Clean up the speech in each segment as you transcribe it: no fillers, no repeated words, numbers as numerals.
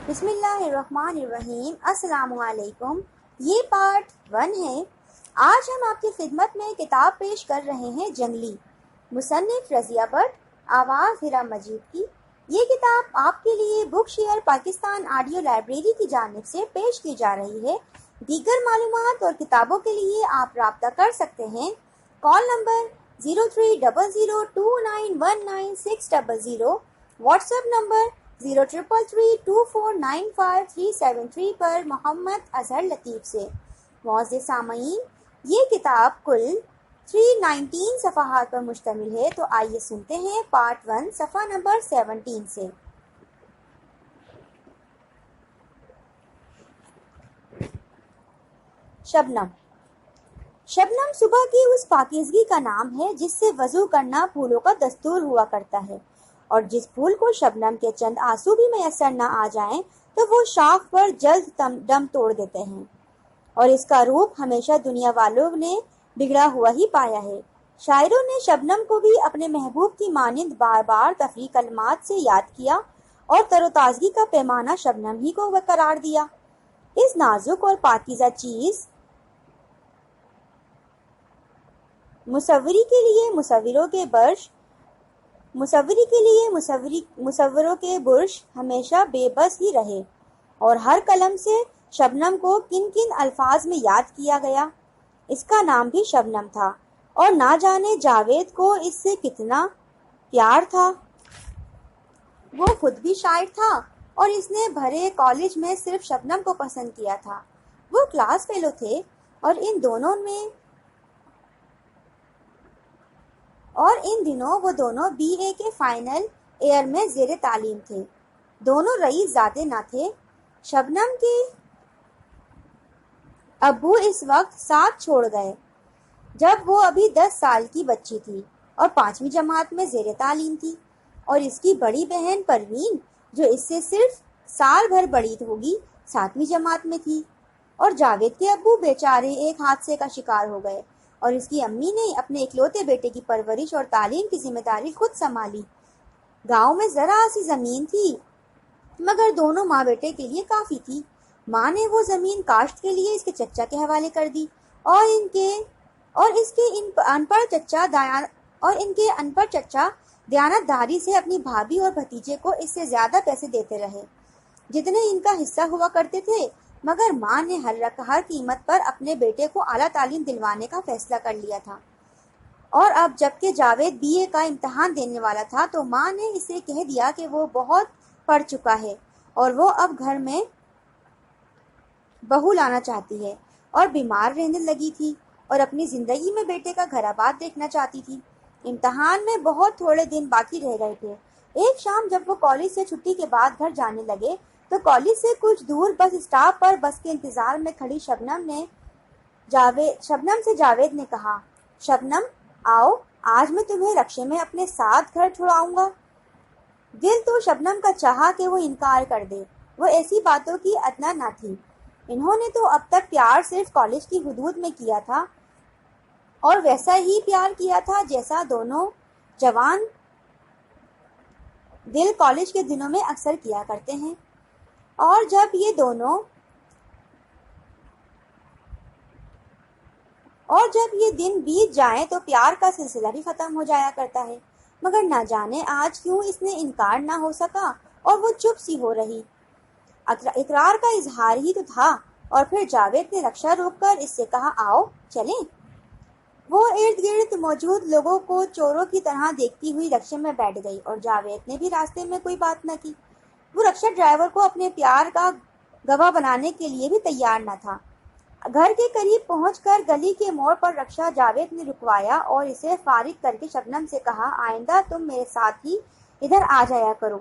بسم اللہ الرحمن الرحیم۔ السلام علیکم۔ یہ پارٹ 1 ہے۔ آج ہم آپ کی خدمت میں کتاب پیش کر رہے ہیں جنگلی، مصنف رضیہ بٹ، آواز ہیرا مجید کی۔ یہ کتاب آپ کے لیے بک شیئر پاکستان آڈیو لائبریری کی جانب سے پیش کی جا رہی ہے۔ دیگر معلومات اور کتابوں کے لیے آپ رابطہ کر سکتے ہیں۔ Call number 0300291960، what's app number 0333249573 پر محمد اظہر لطیف سے۔ معزز سامعین، یہ کتاب کل 319 صفحات پر مشتمل ہے، تو آئیے سنتے ہیں پارٹ 1 صفحہ نمبر 17 سے۔ شبنم۔ شبنم صبح کی اس پاکیزگی کا نام ہے جس سے وضو کرنا پھولوں کا دستور ہوا کرتا ہے، اور جس پھول کو شبنم کے چند آنسو بھی میسر نہ آ جائیں تو وہ شاخ پر جلد دم توڑ دیتے ہیں، اور اس کا روپ ہمیشہ دنیا والوں نے بگڑا ہوا ہی پایا ہے۔ شاعروں نے شبنم کو بھی اپنے محبوب کی مانند بار بار تفریح کلمات سے یاد کیا اور تر و تازگی کا پیمانہ شبنم ہی کو قرار دیا۔ اس نازک اور پاکیزہ چیز مصوری کے لیے مصوروں کے برش ہمیشہ بے بس ہی رہے، اور ہر قلم سے شبنم کو کن کن الفاظ میں یاد کیا گیا۔ اس کا نام بھی شبنم تھا، اور نہ جانے جاوید کو اس سے کتنا پیار تھا۔ وہ خود بھی شاعر تھا، اور اس نے بھرے کالج میں صرف شبنم کو پسند کیا تھا۔ وہ کلاس فیلو تھے، اور ان دنوں وہ دونوں بی اے کے فائنل ایئر میں زیر تعلیم تھے۔ دونوں رئیس زادے نہ تھے۔ شبنم کے ابو اس وقت ساتھ چھوڑ گئے جب وہ ابھی 10 سال کی بچی تھی اور 5ویں جماعت میں زیر تعلیم تھی، اور اس کی بڑی بہن پروین، جو اس سے صرف سال بھر بڑی ہوگی، 7ویں جماعت میں تھی۔ اور جاوید کے ابو بیچارے ایک حادثے کا شکار ہو گئے، اور اس کی امی نے اپنے اکلوتے بیٹے کی پرورش اور تعلیم کی ذمہ داری خود سنبھالی۔ گاؤں میں ذرا سی زمین تھی، مگر دونوں ماں بیٹے کے لیے کافی تھی۔ ماں نے وہ زمین کاشت کے لیے اس کے چچا کے حوالے کر دی، اور ان کے ان پڑھ چچا دیانت داری سے اپنی بھابھی اور بھتیجے کو اس سے زیادہ پیسے دیتے رہے جتنے ان کا حصہ ہوا کرتے تھے، مگر ماں نے ہر قیمت پر اپنے بیٹے کو اعلیٰ تعلیم دلوانے کا فیصلہ کر لیا تھا۔ اور اب جب کہ جاوید بی اے کا امتحان دینے والا تھا، تو ماں نے اسے کہہ دیا کہ وہ بہت پڑھ چکا ہے اور وہ اب گھر میں بہو لانا چاہتی ہے، اور بیمار رہنے لگی تھی، اور اپنی زندگی میں بیٹے کا گھر آباد دیکھنا چاہتی تھی۔ امتحان میں بہت تھوڑے دن باقی رہ گئے تھے۔ ایک شام جب وہ کالج سے چھٹی کے بعد گھر جانے لگے، تو کالج سے کچھ دور بس اسٹاپ پر بس کے انتظار میں کھڑی شبنم سے جاوید نے کہا، شبنم آؤ، آج میں تمہیں رکشے میں اپنے ساتھ گھر چھوڑاؤں گا۔ دل تو شبنم کا چاہا کہ وہ انکار کر دے، وہ ایسی باتوں کی ادنا نہ تھی۔ انہوں نے تو اب تک پیار صرف کالج کی حدود میں کیا تھا، اور ویسا ہی پیار کیا تھا جیسا دونوں جوان دل کالج کے دنوں میں اکثر کیا کرتے ہیں۔ اور جب یہ دن بیت جائیں تو پیار کا سلسلہ بھی ختم ہو جایا کرتا ہے، مگر نہ جانے آج کیوں اس نے انکار نہ ہو سکا، اور وہ چپ سی ہو رہی۔ اقرار کا اظہار ہی تو تھا۔ اور پھر جاوید نے رکشہ روک کر اس سے کہا، آؤ چلیں۔ وہ ارد گرد موجود لوگوں کو چوروں کی طرح دیکھتی ہوئی رکشے میں بیٹھ گئی، اور جاوید نے بھی راستے میں کوئی بات نہ کی۔ وہ رکشہ ڈرائیور کو اپنے پیار کا گواہ بنانے کے لیے بھی تیار نہ تھا۔ گھر کے قریب پہنچ کر گلی کے موڑ پر رکشہ جاوید نے رکوایا اور اسے فارغ کر کے شبنم سے کہا، آئندہ تم میرے ساتھ ہی ادھر آ جایا کرو۔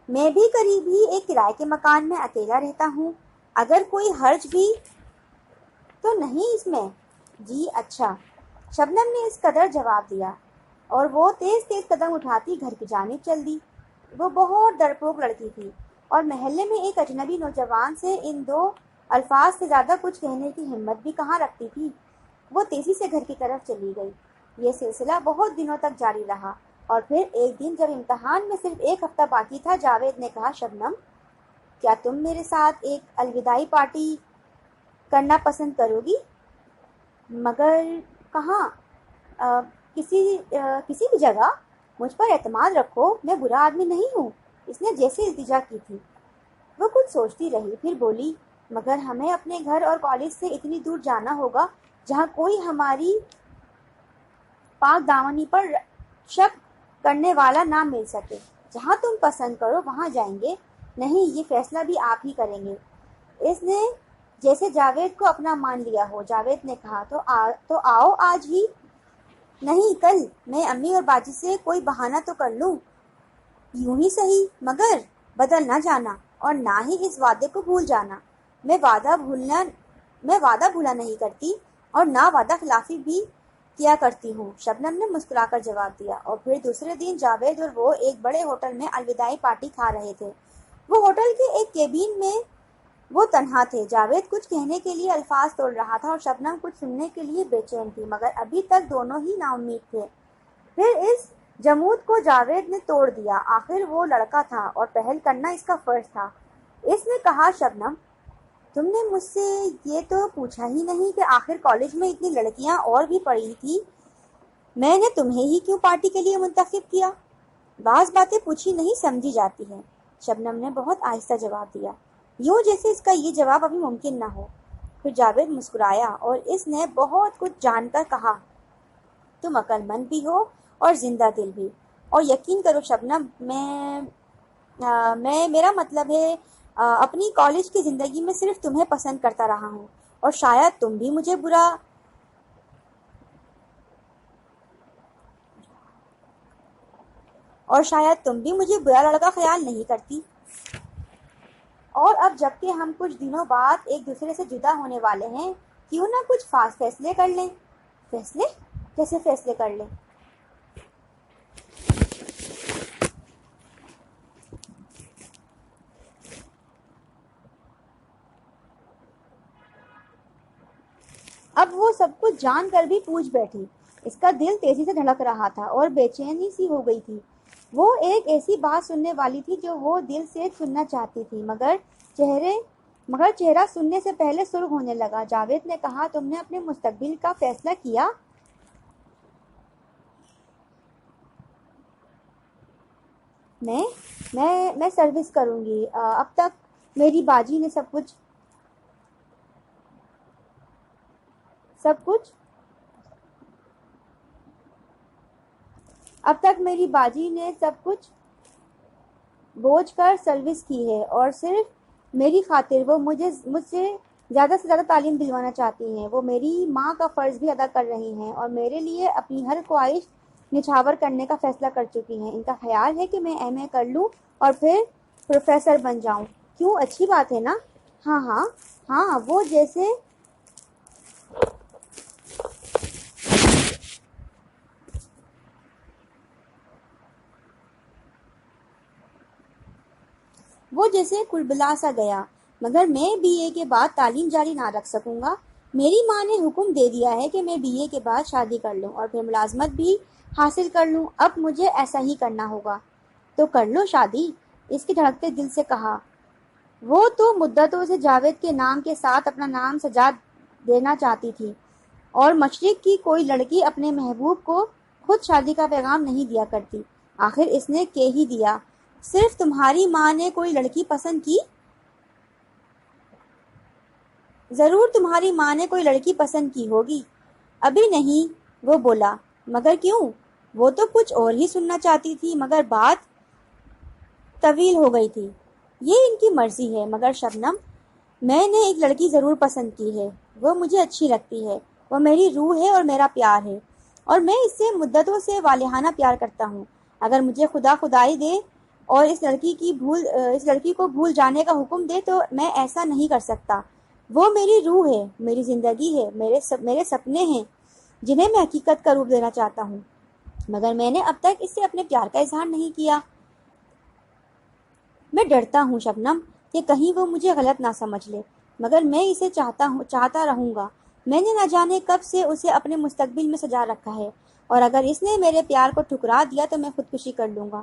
میں بھی قریب ہی ایک کرائے کے مکان میں اکیلا رہتا ہوں، اگر کوئی حرج بھی تو نہیں اس میں؟ جی اچھا، شبنم نے اس قدر جواب دیا، اور وہ تیز تیز قدم اٹھاتی گھر کی جانب چل دی۔ وہ بہت ڈرپوک لڑکی تھی، اور محلے میں ایک اجنبی نوجوان سے ان 2 الفاظ سے زیادہ کچھ کہنے کی ہمت بھی کہاں رکھتی تھی۔ وہ تیزی سے گھر کی طرف چلی گئی۔ یہ سلسلہ بہت دنوں تک جاری رہا، اور پھر ایک دن جب امتحان میں صرف 1 ہفتہ باقی تھا، جاوید نے کہا، شبنم کیا تم میرے ساتھ ایک الوداعی پارٹی کرنا پسند کرو گی؟ مگر کہاں؟ کسی بھی جگہ۔ مجھ پر اعتماد رکھو، میں برا آدمی نہیں ہوں، اس نے جیسے التجا کی تھی۔ وہ کچھ سوچتی رہی، پھر بولی، مگر ہمیں اپنے گھر اور کالج سے اتنی دور جانا ہوگا جہاں کوئی ہماری پاک دامنی پر شک کرنے والا نہ مل سکے۔ جہاں تم پسند کرو وہاں جائیں گے۔ نہیں، یہ فیصلہ بھی آپ ہی کریں گے۔ اس نے جیسے جاوید کو اپنا مان لیا ہو۔ جاوید نے کہا، تو آؤ آج ہی۔ نہیں، کل۔ میں امی اور باجی سے کوئی بہانہ تو کر لوں۔ یوں ہی صحیح، مگر بدل نہ جانا اور نہ ہی اس وعدے کو بھول جانا۔ میں وعدہ بھولا نہیں کرتی اور نہ وعدہ خلافی بھی کیا کرتی ہوں، شبنم نے مسکرا کر جواب دیا۔ اور پھر دوسرے دن جاوید اور وہ ایک بڑے ہوٹل میں الوداعی پارٹی کھا رہے تھے۔ وہ ہوٹل کے ایک کیبن میں وہ تنہا تھے۔ جاوید کچھ کہنے کے لیے الفاظ توڑ رہا تھا اور شبنم کچھ سننے کے لیے بے چین تھی، مگر ابھی تک دونوں ہی نا امید تھے۔ پھر اس جمود کو جاوید نے توڑ دیا۔ آخر وہ لڑکا تھا اور پہل کرنا اس کا فرض تھا۔ اس نے کہا، شبنم، تم نے مجھ سے یہ تو پوچھا ہی نہیں کہ آخر کالج میں اتنی لڑکیاں اور بھی پڑھی تھی، میں نے تمہیں ہی کیوں پارٹی کے لیے منتخب کیا؟ بعض باتیں پوچھی نہیں سمجھی جاتی ہیں، شبنم نے بہت آہستہ جواب دیا، یوں جیسے اس کا یہ جواب ابھی ممکن نہ ہو۔ پھر جاوید مسکرایا اور اس نے بہت کچھ جان کر کہا، تم عقل مند بھی ہو اور زندہ دل بھی، اور یقین کرو شبنم، میرا مطلب ہے اپنی کالج کی زندگی میں صرف تمہیں پسند کرتا رہا ہوں، اور شاید تم بھی مجھے برا لڑکا خیال نہیں کرتی۔ اور اب جبکہ ہم کچھ دنوں بعد ایک دوسرے سے جدا ہونے والے ہیں، کیوں نہ کچھ فیصلے کر لیں؟ فیصلے؟ کیسے فیصلے کر لیں؟ اب وہ سب کچھ جان کر بھی پوچھ بیٹھی۔ اس کا دل تیزی سے دھڑک رہا تھا اور بے چینی سی ہو گئی تھی۔ وہ ایک ایسی بات سننے والی تھی جو وہ دل سے سننا چاہتی تھی، مگر چہرہ سننے سے پہلے سرخ ہونے لگا۔ جاوید نے کہا، تم نے اپنے مستقبل کا فیصلہ کیا؟ میں سروس کروں گی۔ اب تک میری باجی نے سب کچھ بوجھ کر سروس کی ہے، اور صرف میری خاطر وہ مجھ سے زیادہ سے زیادہ تعلیم دلوانا چاہتی ہیں۔ وہ میری ماں کا فرض بھی ادا کر رہی ہیں اور میرے لیے اپنی ہر خواہش نچھاور کرنے کا فیصلہ کر چکی ہیں۔ ان کا خیال ہے کہ میں ایم اے کر لوں اور پھر پروفیسر بن جاؤں۔ کیوں، اچھی بات ہے نا؟ ہاں، وہ جیسے کلبلا سا گیا، مگر میں بی اے کے بعد تعلیم جاری نہ رکھ سکوں گا۔ میری ماں نے حکم دے دیا ہے کہ میں بی اے کے بعد شادی کر لوں اور پھر ملازمت بھی حاصل کر لوں۔ اب مجھے ایسا ہی کرنا ہوگا۔ تو کر لو شادی، اس کے دھڑکتے دل سے کہا۔ وہ تو مدتوں سے جاوید کے نام کے ساتھ اپنا نام سجا دینا چاہتی تھی، اور مشرق کی کوئی لڑکی اپنے محبوب کو خود شادی کا پیغام نہیں دیا کرتی۔ آخر اس نے کہہ ہی دیا، صرف تمہاری ماں نے کوئی لڑکی پسند کی؟ ضرور تمہاری ماں نے کوئی لڑکی پسند کی ہوگی۔ ابھی نہیں، وہ بولا۔ مگر کیوں؟ وہ تو کچھ اور ہی سننا چاہتی تھی، مگر بات طویل ہو گئی تھی۔ یہ ان کی مرضی ہے، مگر شبنم، میں نے ایک لڑکی ضرور پسند کی ہے۔ وہ مجھے اچھی لگتی ہے، وہ میری روح ہے اور میرا پیار ہے، اور میں اس سے مدتوں سے والہانہ پیار کرتا ہوں۔ اگر مجھے خدا خدائی دے اور اس لڑکی کو بھول جانے کا حکم دے تو میں ایسا نہیں کر سکتا۔ وہ میری روح ہے، میری زندگی ہے، میرے سپنے ہیں جنہیں میں حقیقت کا روپ دینا چاہتا ہوں، مگر میں نے اب تک اس سے اپنے پیار کا اظہار نہیں کیا۔ میں ڈرتا ہوں شبنم کہ کہیں وہ مجھے غلط نہ سمجھ لے، مگر میں اسے چاہتا رہوں گا۔ میں نے نہ جانے کب سے اسے اپنے مستقبل میں سجا رکھا ہے، اور اگر اس نے میرے پیار کو ٹھکرا دیا تو میں خودکشی کر لوں گا۔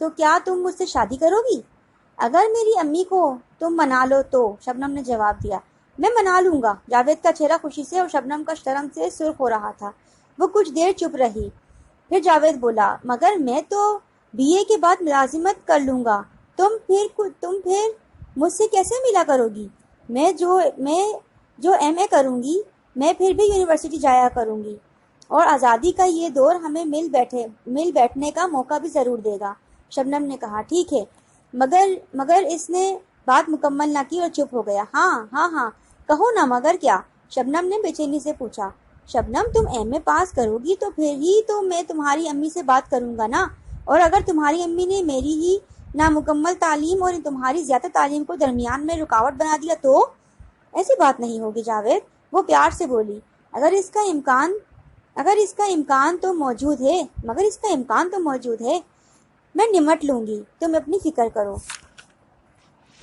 تو کیا تم مجھ سے شادی کرو گی؟ اگر میری امی کو تم منا لو تو، شبنم نے جواب دیا۔ میں منا لوں گا۔ جاوید کا چہرہ خوشی سے اور شبنم کا شرم سے سرخ ہو رہا تھا۔ وہ کچھ دیر چپ رہی، پھر جاوید بولا، مگر میں تو BA کے بعد ملازمت کر لوں گا، تم پھر مجھ سے کیسے ملا کرو گی؟ میں جو MA کروں گی، میں پھر بھی یونیورسٹی جایا کروں گی، اور آزادی کا یہ دور ہمیں مل بیٹھنے کا موقع بھی ضرور دے گا۔ شبنم نے کہا، ٹھیک ہے، مگر اس نے بات مکمل نہ کی اور چپ ہو گیا۔ ہاں، کہو نا، مگر کیا؟ شبنم نے بے چینی سے پوچھا۔ شبنم، تم MA پاس کرو گی تو پھر ہی تو میں تمہاری امی سے بات کروں گا نا، اور اگر تمہاری امی نے میری ہی نامکمل تعلیم اور تمہاری زیادہ تعلیم کو درمیان میں رکاوٹ بنا دیا تو؟ ایسی بات نہیں ہوگی جاوید، وہ پیار سے بولی، مگر اس کا امکان تو موجود ہے، میں نمٹ لوں گی، تم اپنی فکر کرو۔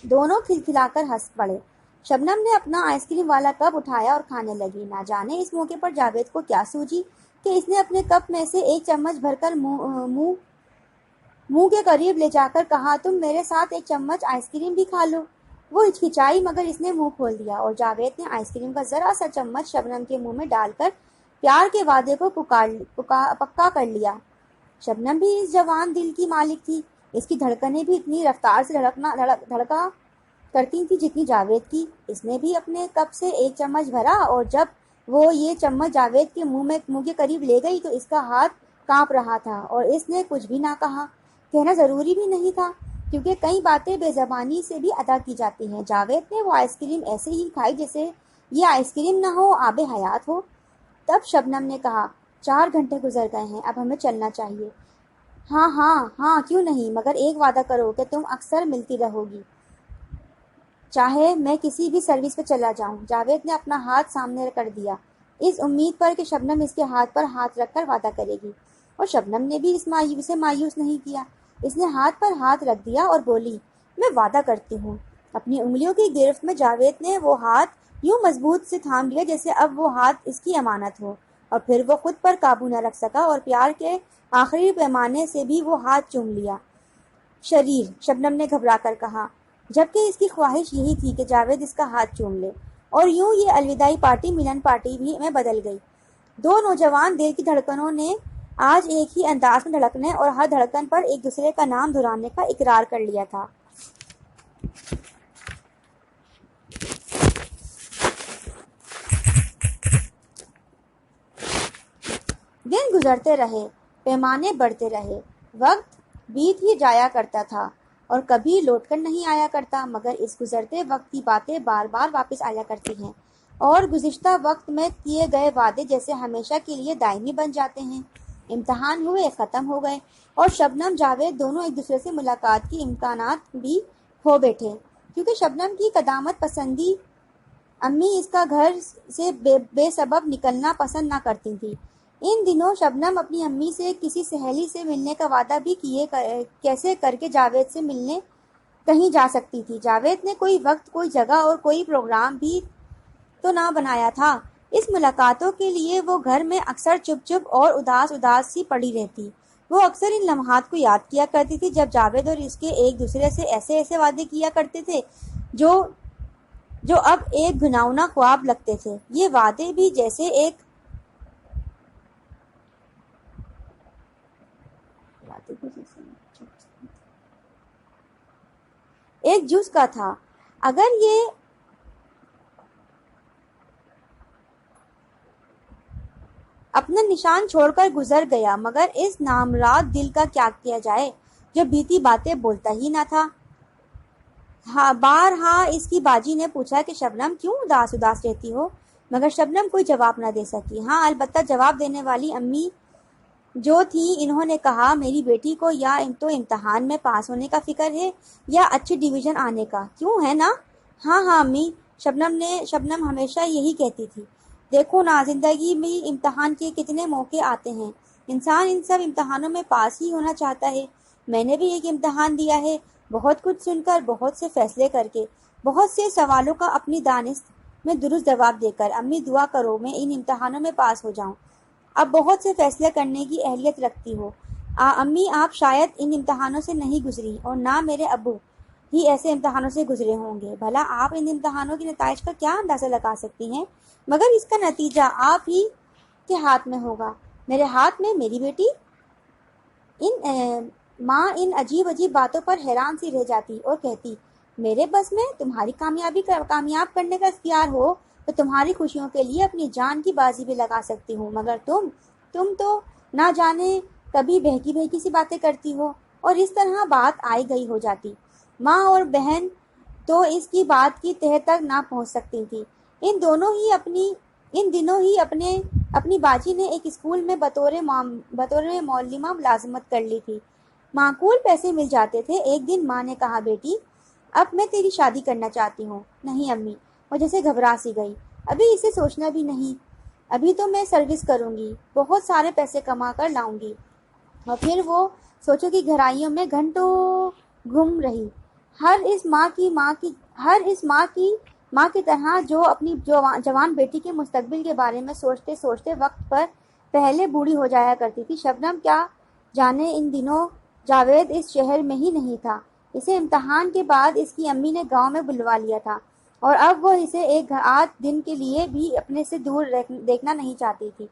دونوں کھلکھلا کر ہنس پڑے۔ شبنم نے اپنا آئس کریم والا کپ اٹھایا اور کھانے لگی۔ نہ جانے اس موقع پر جاوید کو کیا سوجی کہ اس نے اپنے کپ میں سے ایک چمچ بھر کر منہ کے قریب لے جا کر کہا، تم میرے ساتھ ایک چمچ آئس کریم بھی کھا لو۔ وہ ہچکچائی، مگر اس نے منہ کھول دیا، اور جاوید نے آئس کریم کا ذرا سا چمچ شبنم کے منہ میں ڈال کر پیار کے وعدے کو پکا کر لیا۔ شبنم بھی اس جوان دل کی مالک تھی، اس کی دھڑکنیں بھی اتنی رفتار سے دھڑکا کرتی تھی جتنی جاوید کی۔ اس نے بھی اپنے کپ سے ایک چمچ بھرا، اور جب وہ یہ چمچ جاوید کے منہ کے قریب لے گئی تو اس کا ہاتھ کانپ رہا تھا، اور اس نے کچھ بھی نہ کہا۔ کہنا ضروری بھی نہیں تھا، کیونکہ کئی باتیں بے زبانی سے بھی ادا کی جاتی ہیں۔ جاوید نے وہ آئس کریم ایسے ہی کھائی جیسے یہ آئس کریم نہ ہو، آب حیات ہو۔ تب شبنم نے کہا، 4 گھنٹے گزر گئے ہیں، اب ہمیں چلنا چاہیے۔ ہاں، کیوں نہیں، مگر ایک وعدہ کرو کہ تم اکثر ملتی رہو گی، چاہے میں کسی بھی سروس پہ چلا جاؤں۔ جاوید نے اپنا ہاتھ سامنے کر دیا، اس امید پر کہ شبنم اس کے ہاتھ پر ہاتھ رکھ کر وعدہ کرے گی، اور شبنم نے بھی اسے مایوس نہیں کیا۔ اس نے ہاتھ پر ہاتھ رکھ دیا اور بولی، میں وعدہ کرتی ہوں۔ اپنی انگلیوں کی گرفت میں جاوید نے وہ ہاتھ یوں مضبوط سے تھام لیا جیسے اب وہ ہاتھ اس کی امانت ہو، اور پھر وہ خود پر قابو نہ رکھ سکا اور پیار کے آخری پیمانے سے بھی وہ ہاتھ چوم لیا۔ شریر، شبنم نے گھبرا کر کہا، جبکہ اس کی خواہش یہی تھی کہ جاوید اس کا ہاتھ چوم لے، اور یوں یہ الوداعی پارٹی ملن پارٹی میں بدل گئی۔ دو نوجوان دل کی دھڑکنوں نے آج ایک ہی انداز میں دھڑکنے اور ہر دھڑکن پر ایک دوسرے کا نام دہرانے کا اقرار کر لیا تھا۔ دن گزرتے رہے، پیمانے بڑھتے رہے، وقت بیت ہی جایا کرتا تھا اور کبھی لوٹ کر نہیں آیا کرتا، مگر اس گزرتے وقت کی باتیں بار بار واپس آیا کرتی ہیں، اور گزشتہ وقت میں کیے گئے وعدے جیسے ہمیشہ کے لیے دائمی بن جاتے ہیں۔ امتحان ہوئے، ختم ہو گئے، اور شبنم جاوید دونوں ایک دوسرے سے ملاقات کی امکانات بھی کھو بیٹھے، کیونکہ شبنم کی قدامت پسندی امی اس کا گھر سے بے سبب نکلنا پسند نہ کرتی تھی۔ ان دنوں شبنم اپنی امی سے کسی سہیلی سے ملنے کا وعدہ بھی کیسے کر کے جاوید سے ملنے کہیں جا سکتی تھی۔ جاوید نے کوئی وقت، کوئی جگہ اور کوئی پروگرام بھی تو نہ بنایا تھا۔ اس ملاقاتوں کے لیے وہ گھر میں اکثر چپ اور اداس سی پڑی رہتی۔ وہ اکثر ان لمحات کو یاد کیا کرتی تھی جب جاوید اور اس کے ایک دوسرے سے ایسے وعدے کیا کرتے تھے جو اب ایک گھناؤنا خواب لگتے تھے۔ یہ وعدے بھی جیسے ایک جز کا تھا۔ اگر یہ اپنا نشان چھوڑ کر گزر گیا، مگر اس نامراد دل کا کیا کیا جائے جو بیتی باتیں بولتا ہی نہ تھا۔ بارہا اس کی باجی نے پوچھا کہ شبنم کیوں اداس رہتی ہو، مگر شبنم کوئی جواب نہ دے سکی۔ ہاں، البتہ جواب دینے والی امی جو تھیں، انہوں نے کہا، میری بیٹی کو یا تو امتحان میں پاس ہونے کا فکر ہے یا اچھے ڈویژن آنے کا، کیوں ہے نا؟ ہاں امی، شبنم ہمیشہ یہی کہتی تھی۔ دیکھو نا، زندگی میں امتحان کے کتنے موقع آتے ہیں، انسان ان سب امتحانوں میں پاس ہی ہونا چاہتا ہے۔ میں نے بھی ایک امتحان دیا ہے، بہت کچھ سن کر، بہت سے فیصلے کر کے، بہت سے سوالوں کا اپنی دانست میں درست جواب دے کر۔ امی دعا کرو میں ان امتحانوں میں پاس ہو جاؤں۔ اب بہت سے فیصلے کرنے کی اہلیت رکھتی ہو، امی آپ شاید ان امتحانوں سے نہیں گزری اور نہ میرے ابو ہی ایسے امتحانوں سے گزرے ہوں گے. بھلا آپ ان امتحانوں کے نتائج کا کیا اندازہ لگا سکتی ہیں؟ مگر اس کا نتیجہ آپ ہی کے ہاتھ میں ہوگا. میرے ہاتھ میں میری بیٹی؟ ماں ان عجیب عجیب باتوں پر حیران سی رہ جاتی اور کہتی، میرے بس میں تمہاری کامیاب کرنے کا اختیار ہو تو تمہاری خوشیوں کے لیے اپنی جان کی بازی بھی لگا سکتی ہوں، مگر تم تو نہ جانے کبھی بہکی بہکی سی باتیں کرتی ہو. اور اس طرح بات آئی گئی ہو جاتی. ماں اور بہن تو اس کی بات کی تہہ تک نہ پہنچ سکتی تھی. ان دنوں ہی اپنی باجی نے ایک اسکول میں بطور معلمہ ملازمت کر لی تھی. معقول پیسے مل جاتے تھے. ایک دن ماں نے کہا، بیٹی اب میں تیری شادی کرنا چاہتی ہوں. نہیں امی، وہ جیسے گھبرا سی گئی. ابھی اسے سوچنا بھی نہیں. ابھی تو میں سروس کروں گی، بہت سارے پیسے کما کر لاؤں گی اور پھر وہ سوچو کہ گہرائیوں میں گھنٹوں گم رہی. ہر اس ماں کی طرح جو اپنی جوان بیٹی کے مستقبل کے بارے میں سوچتے سوچتے وقت پر پہلے بوڑھی ہو جایا کرتی تھی. شبنم کیا جانے ان دنوں جاوید اس شہر میں ہی نہیں تھا. اسے امتحان کے بعد اس کی امی نے گاؤں میں بلوا لیا تھا اور اب وہ اسے ایک آدھ دن کے لیے بھی اپنے سے دور دیکھنا نہیں چاہتی تھی.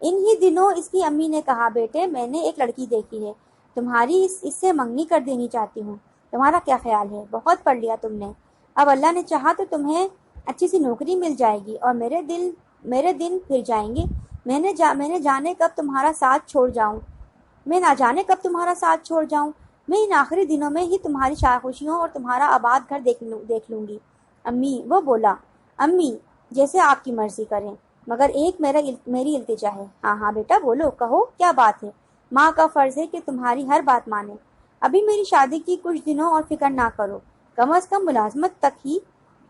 ان ہی دنوں اس کی امی نے کہا، بیٹے میں نے ایک لڑکی دیکھی ہے، تمہاری اس سے منگنی کر دینی چاہتی ہوں. تمہارا کیا خیال ہے؟ بہت پڑھ لیا تم نے. اب اللہ نے چاہا تو تمہیں اچھی سی نوکری مل جائے گی اور میرے دن پھر جائیں گے. میں نہ جانے کب تمہارا ساتھ چھوڑ جاؤں. میں ان آخری دنوں میں ہی تمہاری خوشیوں اور تمہارا آباد گھر دیکھ لوں گی. امی، وہ بولا، امی جیسے آپ کی مرضی کریں، مگر ایک میری التجا ہے. ہاں بیٹا بولو، کہو کیا بات ہے. ماں کا فرض ہے کہ تمہاری ہر بات مانے. ابھی میری شادی کی کچھ دنوں اور فکر نہ کرو، کم از کم ملازمت تک ہی.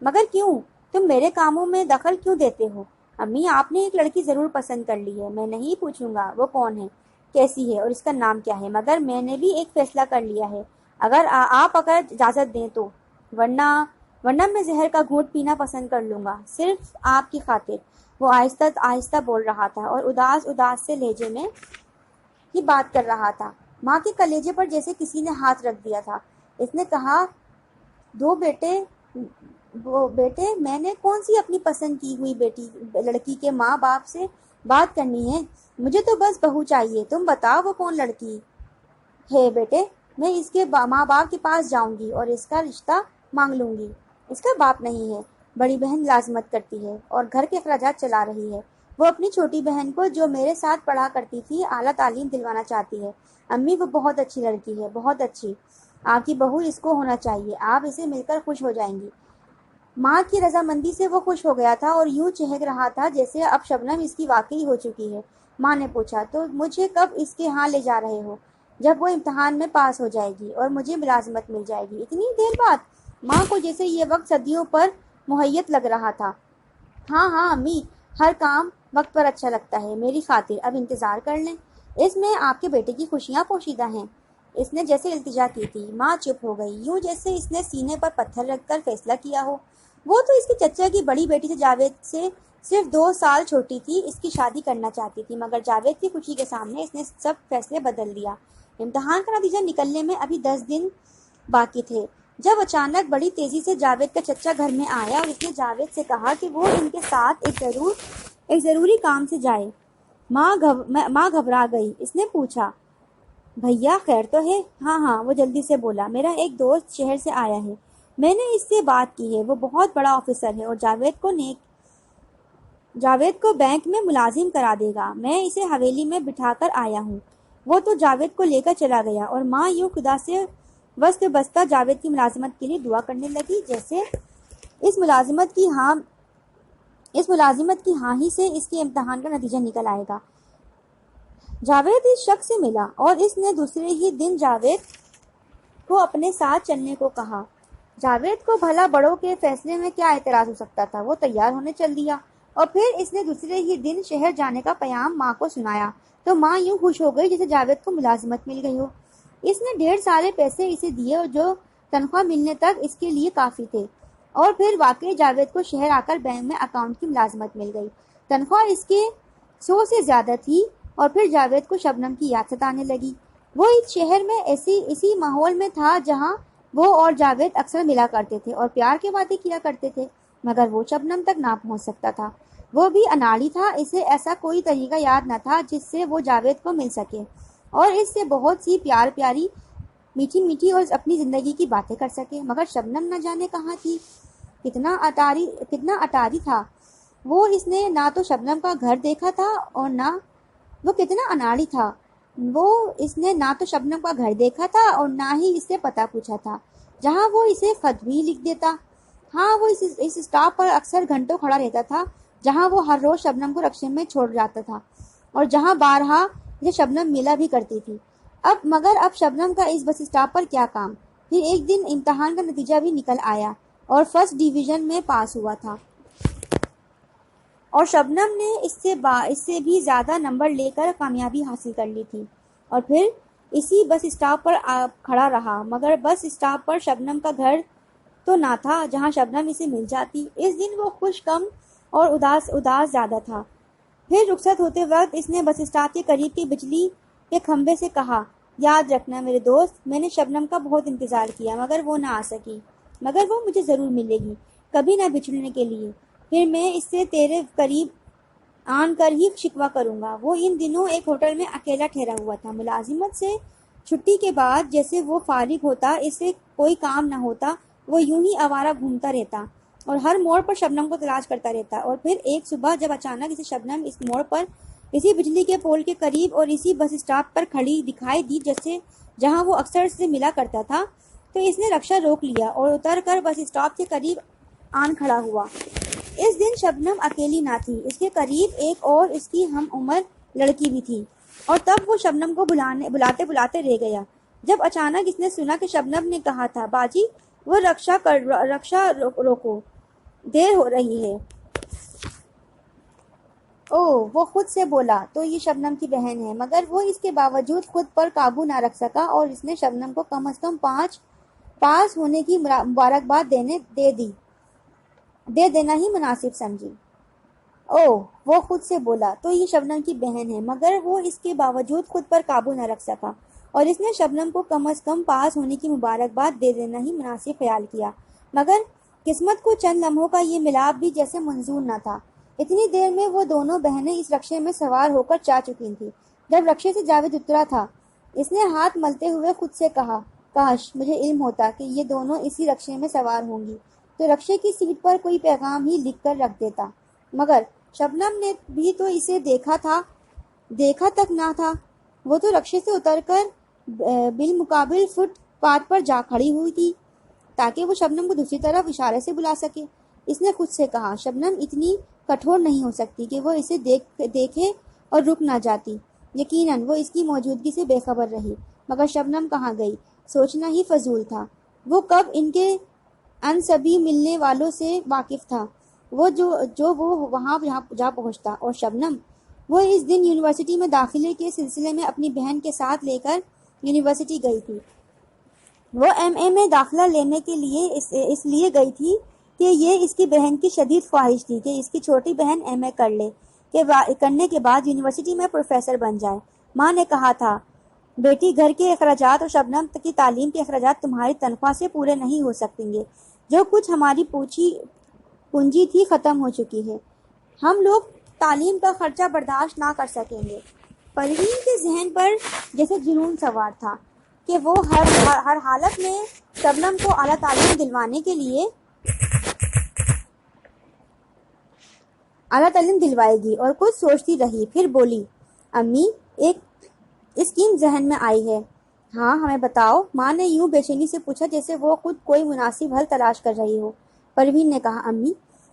مگر کیوں؟ تم میرے کاموں میں دخل کیوں دیتے ہو؟ امی آپ نے ایک لڑکی ضرور پسند کر لی ہے. میں نہیں پوچھوں گا وہ کون ہے، کیسی ہے اور اس کا نام کیا ہے، مگر میں نے بھی ایک فیصلہ کر لیا ہے، اگر آپ اجازت دیں تو. ورنہ میں زہر کا گھونٹ پینا پسند کر لوں گا، صرف آپ کی خاطر. وہ آہستہ آہستہ بول رہا تھا اور اداس سے لہجے میں ہی بات کر رہا تھا. ماں کے کلیجے پر جیسے کسی نے ہاتھ رکھ دیا تھا. اس نے کہا، بیٹے میں نے کون سی اپنی پسند کی ہوئی لڑکی کے ماں باپ سے بات کرنی ہے؟ مجھے تو بس بہو چاہیے. تم بتاؤ وہ کون لڑکی ہے؟ بیٹے میں اس کے ماں باپ کے پاس جاؤں گی اور اس کا رشتہ مانگ لوں گی. اس کا باپ نہیں ہے، بڑی بہن ملازمت کرتی ہے اور گھر کے اخراجات چلا رہی ہے. وہ اپنی چھوٹی بہن کو جو میرے ساتھ پڑھا کرتی تھی اعلیٰ تعلیم دلوانا چاہتی ہے. امی وہ بہت اچھی لڑکی ہے، بہت اچھی. آپ کی بہو اس کو ہونا چاہیے. آپ اسے مل کر خوش ہو جائیں گی. ماں کی رضامندی سے وہ خوش ہو گیا تھا اور یوں چہک رہا تھا جیسے اب شبنم اس کی واقعی ہو چکی ہے. ماں نے پوچھا، تو مجھے کب اس کے ہاں لے جا رہے ہو؟ جب وہ امتحان میں پاس ہو جائے گی اور مجھے ملازمت مل جائے گی. اتنی دیر بعد؟ ماں کو جیسے یہ وقت صدیوں پر محیط لگ رہا تھا. ہاں امی، ہر کام وقت پر اچھا لگتا ہے. میری خاطر اب انتظار کر لیں، اس میں آپ کے بیٹے کی خوشیاں پوشیدہ ہیں. اس نے جیسے التجا کی تھی. ماں چپ ہو گئی، یوں جیسے اس نے سینے پر پتھر رکھ کر فیصلہ کیا ہو. وہ تو اس کے چچا کی بڑی بیٹی سے جاوید سے صرف 2 سال چھوٹی تھی. اس کی شادی کرنا چاہتی تھی، مگر جاوید کی خوشی کے سامنے اس نے سب فیصلے بدل دیا. امتحان کا نتیجہ نکلنے میں ابھی 10 دن باقی تھے جب اچانک بڑی تیزی سے جاوید کا چچا گھر میں آیا اور اس نے جاوید سے کہا کہ وہ ان کے ساتھ ایک ضروری کام سے جائے. ماں گھبرا گئی. اس نے پوچھا، بھیا خیر تو ہے؟ ہاں وہ جلدی سے بولا، میرا ایک دوست شہر سے آیا ہے، میں نے اس سے بات کی ہے، وہ بہت بڑا آفیسر ہے اور جاوید کو بینک میں ملازم کرا دے گا. میں اسے حویلی میں بٹھا کر آیا ہوں. وہ تو جاوید کو لے کر چلا گیا اور ماں یوں خدا سے وسط بستہ جاوید کی ملازمت کے لیے دعا کرنے لگی جیسے اس ملازمت کی ہاں ہی سے اس کے امتحان کا نتیجہ نکل آئے گا. جاوید اس شخص سے ملا اور اس نے دوسرے ہی دن جاوید کو اپنے ساتھ چلنے کو کہا. جاوید کو بھلا بڑوں کے فیصلے میں کیا اعتراض ہو سکتا تھا؟ وہ تیار ہونے چل دیا اور پھر اس نے دوسرے ہی دن شہر جانے کا پیام ماں کو سنایا تو ماں یوں خوش ہو گئی جیسے جاوید کو ملازمت مل گئی ہو. اس نے ڈھیر سارے پیسے اسے دیے اور جو تنخواہ ملنے تک اس کے لیے کافی تھے، اور پھر واقعی جاوید کو شہر آ کر بینک میں اکاؤنٹ کی ملازمت مل گئی. تنخواہ اس کے 100 سے زیادہ تھی اور پھر جاوید کو شبنم کی یاد ستانے لگی. وہ اس شہر میں اسی ماحول میں تھا جہاں وہ اور جاوید اکثر ملا کرتے تھے اور پیار کے وعدے کیا کرتے تھے، مگر وہ شبنم تک نہ پہنچ سکتا تھا۔ وہ بھی اناڑی تھا، اسے ایسا کوئی طریقہ یاد نہ تھا جس سے وہ جاوید کو مل سکے اور اس سے بہت سی پیاری میٹھی میٹھی اور اپنی زندگی کی باتیں کر سکے۔ مگر شبنم نہ جانے کہاں تھی، کتنا اٹاری تھا وہ۔ اس نے نہ تو شبنم کا گھر دیکھا تھا اور نہ وہ کتنا اناڑی تھا وہ۔ اس نے نہ تو شبنم کا گھر دیکھا تھا اور نہ ہی اس سے پتہ پوچھا تھا، جہاں وہ اسے خط بھی لکھ دیتا۔ ہاں، وہ اس اسٹاپ پر اکثر گھنٹوں کھڑا رہتا تھا، جہاں وہ ہر روز شبنم کو رکشے میں چھوڑ جاتا تھا اور جہاں بارہا اسے شبنم ملا بھی کرتی تھی۔ مگر اب شبنم کا اس بس اسٹاپ پر کیا کام؟ پھر ایک دن امتحان کا نتیجہ بھی نکل آیا اور فرسٹ ڈویژن میں پاس ہوا تھا اور شبنم نے اس سے بھی زیادہ نمبر لے کر کامیابی حاصل کر لی تھی۔ اور پھر اسی بس اسٹاپ پر کھڑا رہا، مگر بس اسٹاپ پر شبنم کا گھر تو نہ تھا جہاں شبنم اسے مل جاتی۔ اس دن وہ خوش کم اور اداس زیادہ تھا۔ پھر رخصت ہوتے وقت اس نے بس اسٹاپ کے قریب کے بجلی کے کھمبے سے کہا، یاد رکھنا میرے دوست، میں نے شبنم کا بہت انتظار کیا مگر وہ نہ آ سکی، مگر وہ مجھے ضرور ملے گی، کبھی نہ بچھڑنے کے لیے۔ پھر میں اس سے تیرے قریب آن کر ہی شکوہ کروں گا۔ وہ ان دنوں ایک ہوٹل میں اکیلا ٹھہرا ہوا تھا۔ ملازمت سے چھٹی کے بعد جیسے وہ فارغ ہوتا، اس سے کوئی کام نہ ہوتا، وہ یوں ہی آوارہ گھومتا رہتا اور ہر موڑ پر شبنم کو تلاش کرتا رہتا۔ اور پھر ایک صبح جب اچانک اسے شبنم اس موڑ پر اسی بجلی کے پول کے قریب اور اسی بس اسٹاپ پر کھڑی دکھائی دی جہاں وہ اکثر سے ملا کرتا تھا، تو اس نے رکشہ روک لیا اور اتر کر بس اسٹاپ کے قریب آن کھڑا ہوا۔ اس دن شبنم اکیلی نہ تھی، اس کے قریب ایک اور اس کی ہم عمر لڑکی بھی تھی، اور تب وہ شبنم کو بلاتے بلاتے رہ گیا جب اچانک اس نے سنا کہ شبنم نے کہا تھا، باجی وہ رکشہ روکو، دیر ہو رہی ہے۔ وہ خود سے بولا تو یہ شبنم کی بہن ہے، مگر وہ اس کے باوجود خود پر قابو نہ رکھ سکا اور اس نے شبنم کو کم از کم پاس ہونے کی مبارکباد دے دینا ہی مناسب سمجھی۔ وہ خود سے بولا تو یہ شبنم کی بہن ہے، مگر وہ اس کے باوجود خود پر قابو نہ رکھ سکا اور اس نے شبنم کو کم از کم پاس ہونے کی مبارکباد دے دینا ہی مناسب خیال کیا۔ مگر قسمت کو چند لمحوں کا یہ ملاپ بھی جیسے منظور نہ تھا۔ اتنی دیر میں وہ دونوں بہنیں اس رکشے میں سوار ہو کر جا چکی تھیں۔ جب رکشے سے جاوید اترا تھا، اس نے ہاتھ ملتے ہوئے خود سے کہا، کاش مجھے علم ہوتا کہ یہ دونوں اسی رکشے میں سوار ہوں گی تو رکشے کی سیٹ پر کوئی پیغام ہی لکھ کر رکھ دیتا۔ مگر شبنم نے بھی تو اسے دیکھا تک نہ تھا۔ وہ تو رکشے سے اتر کر بالمقابل فٹ پاتھ پر جا کھڑی ہوئی تھی تاکہ وہ شبنم کو دوسری طرف اشارے سے بلا سکے۔ اس نے خود سے کہا، شبنم اتنی کٹھور نہیں ہو سکتی کہ وہ اسے دیکھے اور رک نہ جاتی۔ یقیناً وہ اس کی موجودگی سے بے خبر رہی، مگر شبنم کہاں گئی، سوچنا ہی فضول تھا۔ وہ کب ان کے ان سبھی ملنے والوں سے واقف تھا وہ وہاں جا پہنچتا۔ اور شبنم، وہ اس دن یونیورسٹی میں داخلے کے سلسلے میں اپنی بہن کے ساتھ لے کر یونیورسٹی گئی تھی۔ وہ ایم اے میں داخلہ لینے کے لیے اس لیے گئی تھی کہ یہ اس کی بہن کی شدید خواہش تھی کہ اس کی چھوٹی بہن ایم اے کرنے کے بعد یونیورسٹی میں پروفیسر بن جائے۔ ماں نے کہا تھا، بیٹی گھر کے اخراجات اور شبنم کی تعلیم کے اخراجات تمہاری تنخواہ سے پورے نہیں ہو سکیں گے۔ جو کچھ ہماری پونجی تھی ختم ہو چکی ہے، ہم لوگ تعلیم کا خرچہ برداشت نہ کر سکیں گے۔ پروین کے ذہن پر جیسے جنون سوار تھا کہ وہ ہر حالت میں شبنم کو اعلیٰ تعلیم دلوائے گی اور کچھ سوچتی رہی، پھر بولی، امی ایک اسکیم ذہن میں آئی ہے۔ ہاں ہمیں بتاؤ، ماں نے یوں بے چینی سے پوچھا جیسے وہ خود کوئی مناسب حل تلاش کر رہی ہو۔ پروین نے کہا، امی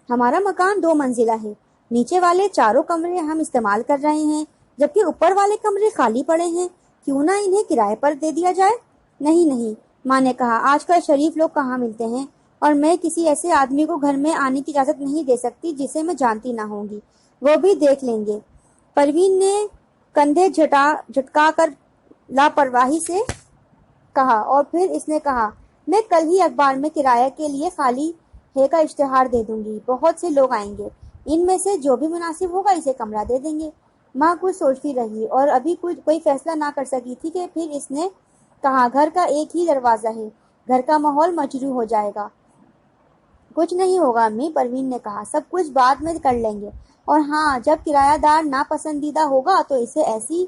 ہمارا مکان 2 منزلہ ہے، نیچے والے 4 کمرے ہم استعمال کر رہے ہیں جبکہ اوپر والے کمرے خالی پڑے ہیں، کیوں نہ انہیں کرائے پر دے دیا جائے؟ نہیں، ماں نے کہا، آج کل شریف لوگ کہاں ملتے ہیں اور میں کسی ایسے آدمی کو گھر میں آنے کی اجازت نہیں دے سکتی جسے میں جانتی نہ ہوں گی، وہ بھی دیکھ لیں گے۔ پروین نے کندھے جھٹکا کر لاپرواہی سے کہا اور پھر اس نے کہا، میں کل ہی اخبار میں کرایہ کے لیے خالی ہے کا اشتہار دے دوں گی، بہت سے لوگ آئیں گے، ان میں سے جو بھی مناسب ہوگا اسے کمرہ دے دیں گے۔ ماں کچھ سوچتی رہی اور ابھی کوئی فیصلہ نہ کر سکی تھی کہ پھر اس نے کہا، گھر کا ایک ہی دروازہ ہے، گھر کا ماحول مجروح ہو جائے گا۔ کچھ نہیں ہوگا امی، پروین نے کہا، سب کچھ بعد میں کر لیں گے، اور ہاں، جب کرایہ دار ناپسندیدہ ہوگا تو اسے ایسی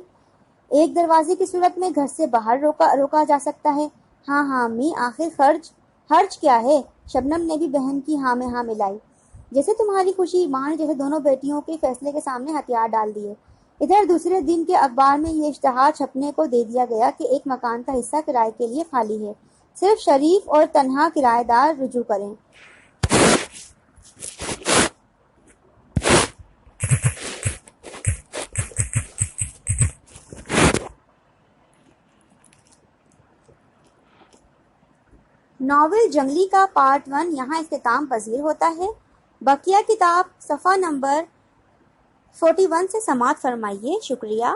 ایک دروازے کی صورت میں گھر سے باہر روکا جا سکتا ہے۔ ہاں ہاں امی، آخر حرج کیا ہے؟ شبنم نے بھی بہن کی ہاں میں ہاں ملائی۔ جیسے تمہاری خوشی، ماں نے جیسے دونوں بیٹیوں کے فیصلے کے سامنے ہتھیار ڈال دیے۔ ادھر دوسرے دن کے اخبار میں یہ اشتہار چھپنے کو دے دیا گیا کہ ایک مکان کا حصہ کرائے کے لیے خالی ہے، صرف شریف اور تنہا کرایہ دار رجوع کریں۔ ناول جنگلی کا پارٹ 1 یہاں اختتام پذیر ہوتا ہے۔ بقیہ کتاب صفحہ نمبر 41 سے سماعت فرمائیے۔ شکریہ۔